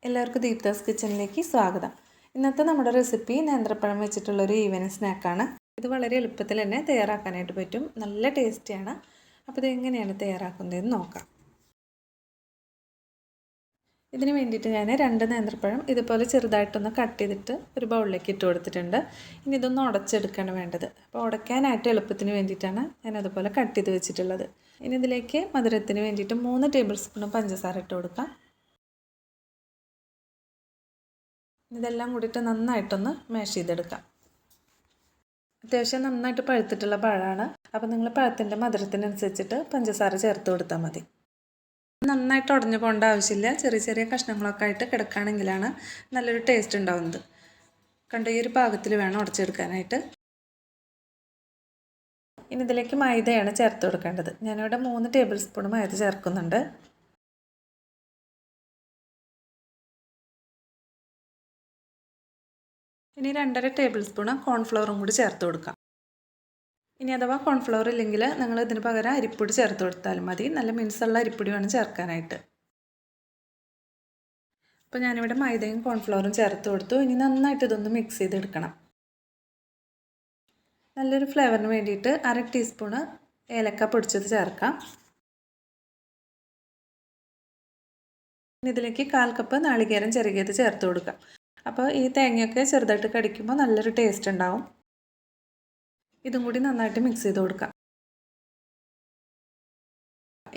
എല്ലാവർക്കും ദീപ്താസ് കിച്ചണിലേക്ക് സ്വാഗതം. ഇന്നത്തെ നമ്മുടെ റെസിപ്പി നേന്ത്രപ്പഴം വെച്ചിട്ടുള്ളൊരു ഈവനിങ് സ്നാക്കാണ്. ഇത് വളരെ എളുപ്പത്തിൽ തന്നെ തയ്യാറാക്കാനായിട്ട് പറ്റും. നല്ല ടേസ്റ്റിയാണ്. അപ്പോൾ ഇത് എങ്ങനെയാണ് തയ്യാറാക്കുന്നതെന്ന് നോക്കാം. ഇതിന് വേണ്ടിയിട്ട് ഞാൻ 2 നേന്ത്രപ്പഴം ഇതുപോലെ ചെറുതായിട്ടൊന്ന് കട്ട് ചെയ്തിട്ട് ഒരു ബൗളിലേക്ക് ഇട്ട് കൊടുത്തിട്ടുണ്ട്. ഇനി ഇതൊന്ന് ഉടച്ചെടുക്കുകയാണ് വേണ്ടത്. അപ്പോൾ ഉടയ്ക്കാനായിട്ട് എളുപ്പത്തിന് വേണ്ടിയിട്ടാണ് ഞാൻ അതുപോലെ കട്ട് ചെയ്ത് വെച്ചിട്ടുള്ളത്. ഇനി ഇതിലേക്ക് മധുരത്തിന് വേണ്ടിയിട്ട് 3 ടേബിൾ സ്പൂൺ പഞ്ചസാര ഇട്ട് കൊടുക്കാം. ഇതെല്ലാം കൂടിയിട്ട് നന്നായിട്ടൊന്ന് മാഷ് ചെയ്തെടുക്കാം. അത്യാവശ്യം നന്നായിട്ട് പഴുത്തിട്ടുള്ള പഴമാണ്. അപ്പോൾ നിങ്ങൾ പഴത്തിൻ്റെ മധുരത്തിനനുസരിച്ചിട്ട് പഞ്ചസാര ചേർത്ത് കൊടുത്താൽ മതി. നന്നായിട്ട് ഉടഞ്ഞു പോകേണ്ട ആവശ്യമില്ല. ചെറിയ ചെറിയ കഷ്ണങ്ങളൊക്കെ ആയിട്ട് കിടക്കുകയാണെങ്കിലാണ് നല്ലൊരു ടേസ്റ്റ് ഉണ്ടാവുന്നത്. കണ്ട ഈ ഒരു പാകത്തിൽ വേണം ഉടച്ചെടുക്കാനായിട്ട്. ഇനി ഇതിലേക്ക് മൈദയാണ് ചേർത്ത് കൊടുക്കേണ്ടത്. ഞാനിവിടെ 3 ടേബിൾ സ്പൂൺ മൈദ ചേർക്കുന്നുണ്ട്. ഇനി 2.5 ടേബിൾ സ്പൂൺ കോൺഫ്ലവറും കൂടി ചേർത്ത് കൊടുക്കാം. ഇനി അഥവാ കോൺഫ്ലവർ ഇല്ലെങ്കിൽ നിങ്ങൾ ഇതിന് പകരം അരിപ്പൊടി ചേർത്ത് കൊടുത്താലും മതി. നല്ല മിനുസമുള്ള അരിപ്പൊടി വേണം ചേർക്കാനായിട്ട്. അപ്പോൾ ഞാനിവിടെ മൈദയും കോൺഫ്ലവറും ചേർത്ത് കൊടുത്തു. ഇനി നന്നായിട്ട് ഇതൊന്ന് മിക്സ് ചെയ്തെടുക്കണം. നല്ലൊരു ഫ്ലേവറിന് വേണ്ടിയിട്ട് 1/2 ടീസ്പൂണ് ഏലക്ക പൊടിച്ചത് ചേർക്കാം. ഇനി ഇതിലേക്ക് 1/4 കപ്പ് നാളികേരം ചിരകിയത് ചേർത്ത് കൊടുക്കാം. അപ്പോൾ ഈ തേങ്ങയൊക്കെ ചെറുതായിട്ട് കടിക്കുമ്പോൾ നല്ലൊരു ടേസ്റ്റ് ഉണ്ടാവും. ഇതും കൂടി നന്നായിട്ട് മിക്സ് ചെയ്ത് കൊടുക്കാം.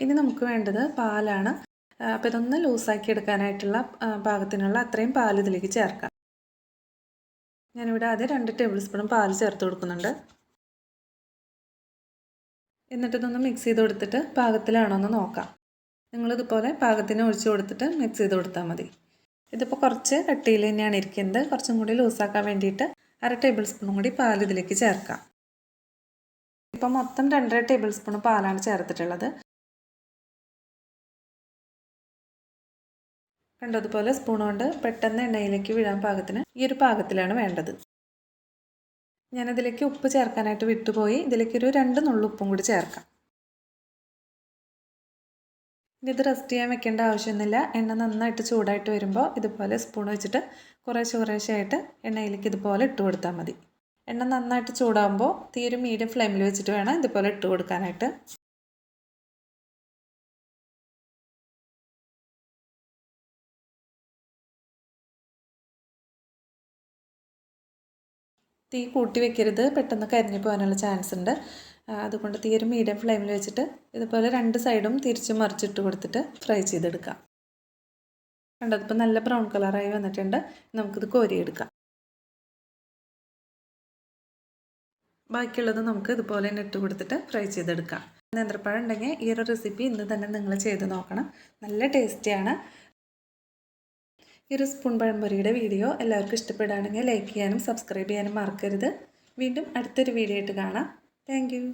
ഇനി നമുക്ക് വേണ്ടത് പാലാണ്. അപ്പോൾ ഇതൊന്ന് ലൂസാക്കി എടുക്കാനായിട്ടുള്ള പാകത്തിനുള്ള അത്രയും പാൽ ഇതിലേക്ക് ചേർക്കാം. ഞാനിവിടെ ആദ്യം 2 ടേബിൾ സ്പൂൺ പാൽ ചേർത്ത് കൊടുക്കുന്നുണ്ട്. എന്നിട്ട് ഇതൊന്ന് മിക്സ് ചെയ്ത് കൊടുത്തിട്ട് പാകത്തിലാണോ എന്ന് നോക്കാം. നിങ്ങളിതുപോലെ പാകത്തിന് ഒഴിച്ച് കൊടുത്തിട്ട് മിക്സ് ചെയ്ത് കൊടുത്താൽ മതി. ഇതിപ്പോൾ കുറച്ച് കട്ടിയിൽ തന്നെയാണ് ഇരിക്കുന്നത്. കുറച്ചും കൂടി ലൂസാക്കാൻ വേണ്ടിയിട്ട് 1/2 ടേബിൾ സ്പൂണും കൂടി പാൽ ഇതിലേക്ക് ചേർക്കാം. ഇപ്പോൾ മൊത്തം 2.5 ടേബിൾ സ്പൂൺ പാലാണ് ചേർത്തിട്ടുള്ളത്. കണ്ടതുപോലെ സ്പൂൺ കൊണ്ട് പെട്ടെന്ന് എണ്ണയിലേക്ക് വീഴാൻ പാകത്തിന് ഈ ഒരു പാകത്തിലാണ് വേണ്ടത്. ഞാനതിലേക്ക് ഉപ്പ് ചേർക്കാനായിട്ട് വിട്ടുപോയി. ഇതിലേക്കൊരു 2 നുള്ളുപ്പും കൂടി ചേർക്കാം. ഇനി ഇത് റെസ്റ്റ് ചെയ്യാൻ വെക്കേണ്ട ആവശ്യമൊന്നുമില്ല. എണ്ണ നന്നായിട്ട് ചൂടായിട്ട് വരുമ്പോൾ ഇതുപോലെ സ്പൂൺ വെച്ചിട്ട് കുറേശ്ശെയായിട്ട് എണ്ണയിലേക്ക് ഇതുപോലെ ഇട്ട് കൊടുത്താൽ മതി. എണ്ണ നന്നായിട്ട് ചൂടാകുമ്പോൾ തീ ഒരു മീഡിയം ഫ്ലെയിമിൽ വെച്ചിട്ട് വേണം ഇതുപോലെ ഇട്ട് കൊടുക്കാനായിട്ട്. തീ കൂട്ടി വെക്കരുത്, പെട്ടെന്ന് കരിഞ്ഞു പോകാനുള്ള ചാൻസ് ഉണ്ട്. അതുകൊണ്ട് തീ ഒരു മീഡിയം ഫ്ലെയിമിൽ വെച്ചിട്ട് ഇതുപോലെ 2 സൈഡും തിരിച്ച് മറിച്ചിട്ട് കൊടുത്തിട്ട് ഫ്രൈ ചെയ്തെടുക്കാം. കണ്ടതിപ്പോൾ നല്ല ബ്രൗൺ കളറായി വന്നിട്ടുണ്ട്. നമുക്കിത് കോരിയെടുക്കാം. ബാക്കിയുള്ളത് നമുക്ക് ഇതുപോലെ തന്നെ ഇട്ട് കൊടുത്തിട്ട് ഫ്രൈ ചെയ്തെടുക്കാം. നേന്ത്രപ്പഴം ഉണ്ടെങ്കിൽ ഈ ഒരു റെസിപ്പി ഇന്ന് തന്നെ നിങ്ങൾ ചെയ്ത് നോക്കണം. നല്ല ടേസ്റ്റിയാണ്. ഈ ഒരു സ്പൂൺ പഴംപൊരിയുടെ വീഡിയോ എല്ലാവർക്കും ഇഷ്ടപ്പെടുകയാണെങ്കിൽ ലൈക്ക് ചെയ്യാനും സബ്സ്ക്രൈബ് ചെയ്യാനും മറക്കരുത്. വീണ്ടും അടുത്തൊരു വീഡിയോ ആയിട്ട് കാണാം. Thank you.